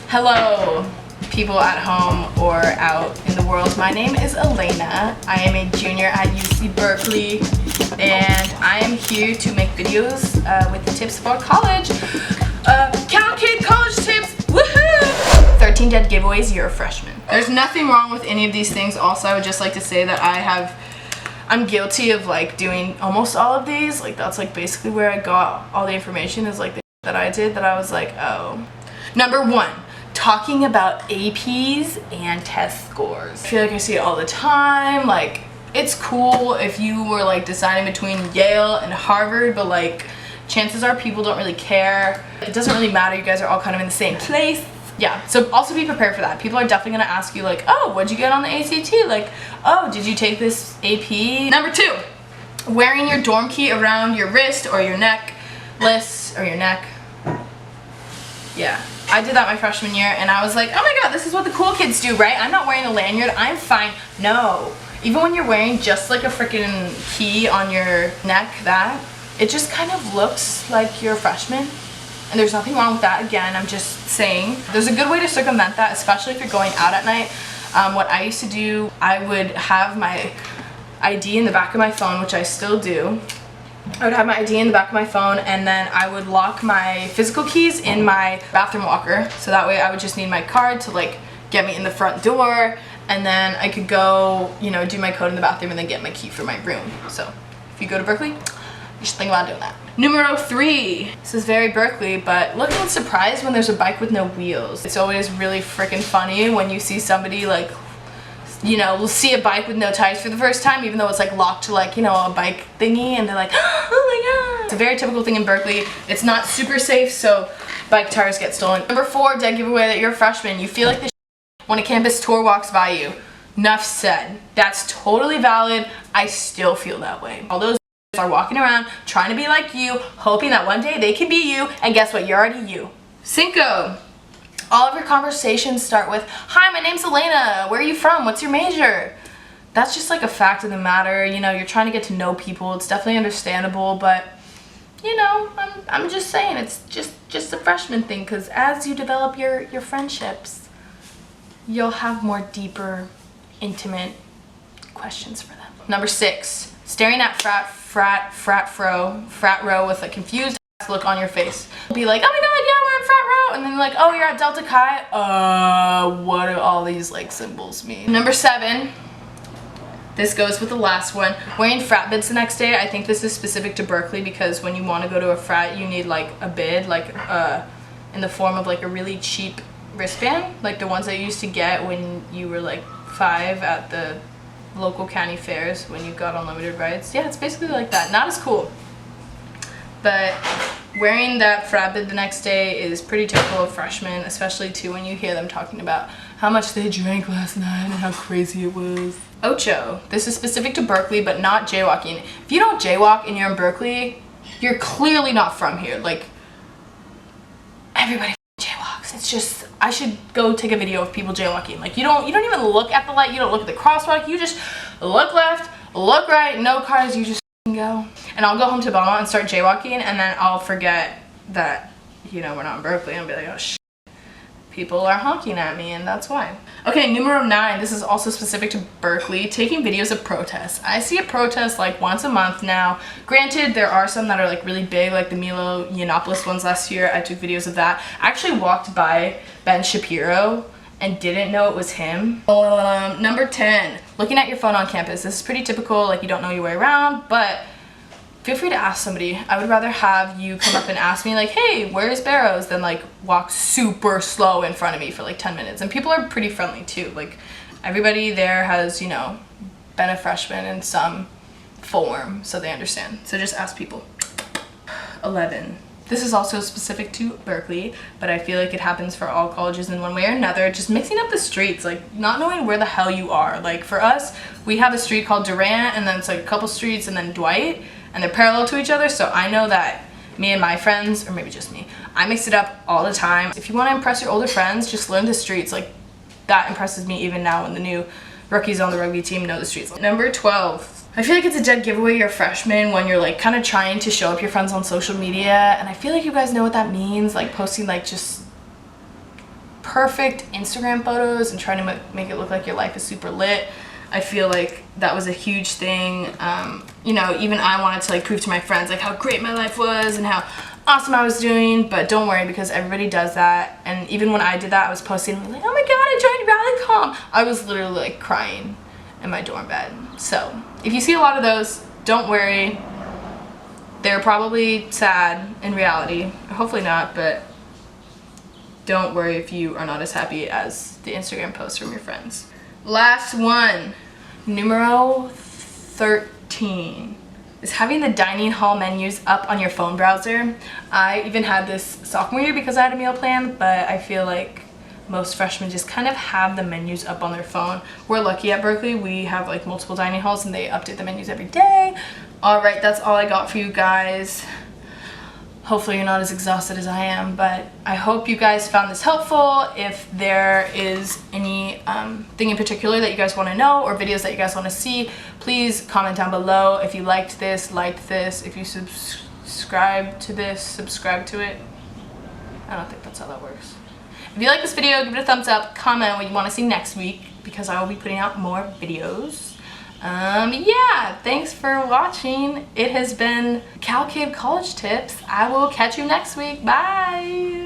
Hello, people at home or out in the world. My name is Elena. I am a junior at UC Berkeley, and I am here to make videos with the tips for college. Count Kid college tips, woohoo! 13 dead giveaways, you're a freshman. There's nothing wrong with any of these things. Also, I would just like to say that I'm guilty of like doing almost all of these. Like that's like basically where I got all the information, is like the that I did that I was like, oh. Number 1, talking about APs and test scores. I feel like I see it all the time. Like, it's cool if you were like deciding between Yale and Harvard, but like chances are people don't really care. It doesn't really matter, you guys are all kind of in the same place. Yeah, so also be prepared for that. People are definitely gonna ask you like, oh, what'd you get on the ACT? Like, oh, did you take this AP? Number 2, wearing your dorm key around your wrist or your necklace or your neck. Yeah, I did that my freshman year and I was like, oh my god, this is what the cool kids do, right? I'm not wearing a lanyard, I'm fine. No, even when you're wearing just like a freaking key on your neck, it just kind of looks like you're a freshman. And there's nothing wrong with that. Again, I'm just saying there's a good way to circumvent that, especially if you're going out at night. What I used to do, I would have my ID in the back of my phone, which I still do. I would have my ID in the back of my phone, and then I would lock my physical keys in my bathroom locker. So that way I would just need my card to like get me in the front door, and then I could go, you know, do my code in the bathroom and then get my key for my room. So if you go to Berkeley, you should think about doing that. Numero 3. This is very Berkeley, but looking surprised when there's a bike with no wheels. It's always really freaking funny when you see somebody like, you know, we'll see a bike with no tires for the first time, even though it's like locked to like, you know, a bike thingy, and they're like, oh my god. It's a very typical thing in Berkeley. It's not super safe, so bike tires get stolen. Number 4, dead giveaway that you're a freshman. You feel like the when a campus tour walks by you. Enough said. That's totally valid. I still feel that way. All those are walking around trying to be like you, hoping that one day they can be you, and guess what? You're already you. 5. All of your conversations start with, hi, my name's Elena, where are you from, what's your major? That's just like a fact of the matter. You know, you're trying to get to know people. It's definitely understandable, but you know, I'm just saying it's just a freshman thing, because as you develop your friendships, you'll have more deeper, intimate questions for them. Number 6, staring at frat row with a confused look on your face. Be like, oh my god, yeah, we're in frat row, and then like, oh, you're at Delta Chi. What do all these like symbols mean? Number 7, this goes with the last one, wearing frat bids the next day. I think this is specific to Berkeley, because when you want to go to a frat, you need like a bid, like in the form of like a really cheap wristband, like the ones that you used to get when you were like 5 at the local county fairs when you got unlimited rides. Yeah, it's basically like that. Not as cool, but wearing that frat bid the next day is pretty typical of freshmen, especially too when you hear them talking about how much they drank last night and how crazy it was. 8. This is specific to Berkeley, but not jaywalking. If you don't jaywalk and you're in Berkeley, you're clearly not from here. Like, everybody jaywalks. It's just, I should go take a video of people jaywalking. Like, you don't even look at the light, you don't look at the crosswalk, you just look left, look right, no cars, you just go. And I'll go home to Belmont and start jaywalking, and then I'll forget that, you know, we're not in Berkeley, and I'll be like, oh shit, people are honking at me, and that's why. Okay, numero 9, this is also specific to Berkeley, taking videos of protests. I see a protest like once a month now. Granted, there are some that are like really big, like the Milo Yiannopoulos ones last year. I took videos of that. I actually walked by Ben Shapiro and didn't know it was him. Number 10, looking at your phone on campus. This is pretty typical, like you don't know your way around, but feel free to ask somebody. I would rather have you come up and ask me like, hey, where's Barrows, than like walk super slow in front of me for like 10 minutes. And people are pretty friendly too. Like, everybody there has, you know, been a freshman in some form, so they understand. So just ask people. 11. This is also specific to Berkeley, but I feel like it happens for all colleges in one way or another. Just mixing up the streets, like not knowing where the hell you are. Like for us, we have a street called Durant, and then it's like a couple streets, and then Dwight, and they're parallel to each other. So I know that me and my friends, or maybe just me, I mix it up all the time. If you want to impress your older friends, just learn the streets. Like that impresses me even now in the new rookies on the rugby team know the streets. Number 12. I feel like it's a dead giveaway you're a freshman when you're like kind of trying to show up your friends on social media, and I feel like you guys know what that means, like posting like just perfect Instagram photos and trying to make it look like your life is super lit. I feel like that was a huge thing. You know, even I wanted to like prove to my friends like how great my life was and how awesome I was doing, but don't worry, because everybody does that. And even when I did that, I was posting like, oh my god, I joined RallyCom. I was literally like crying in my dorm bed. So if you see a lot of those, don't worry. They're probably sad in reality. Hopefully not, but don't worry if you are not as happy as the Instagram posts from your friends. Last one, numero 13, is having the dining hall menus up on your phone browser. I even had this sophomore year because I had a meal plan, but I feel like most freshmen just kind of have the menus up on their phone. We're lucky at Berkeley, we have like multiple dining halls and they update the menus every day. Alright, that's all I got for you guys. Hopefully you're not as exhausted as I am, but I hope you guys found this helpful. If there is any thing in particular that you guys want to know or videos that you guys want to see, please comment down below. If you liked this, like this. If you subscribe to this, subscribe to it. I don't think that's how that works. If you like this video, give it a thumbs up. Comment what you want to see next week because I will be putting out more videos. Yeah, thanks for watching. It has been Cal Kid College Tips. I will catch you next week. Bye!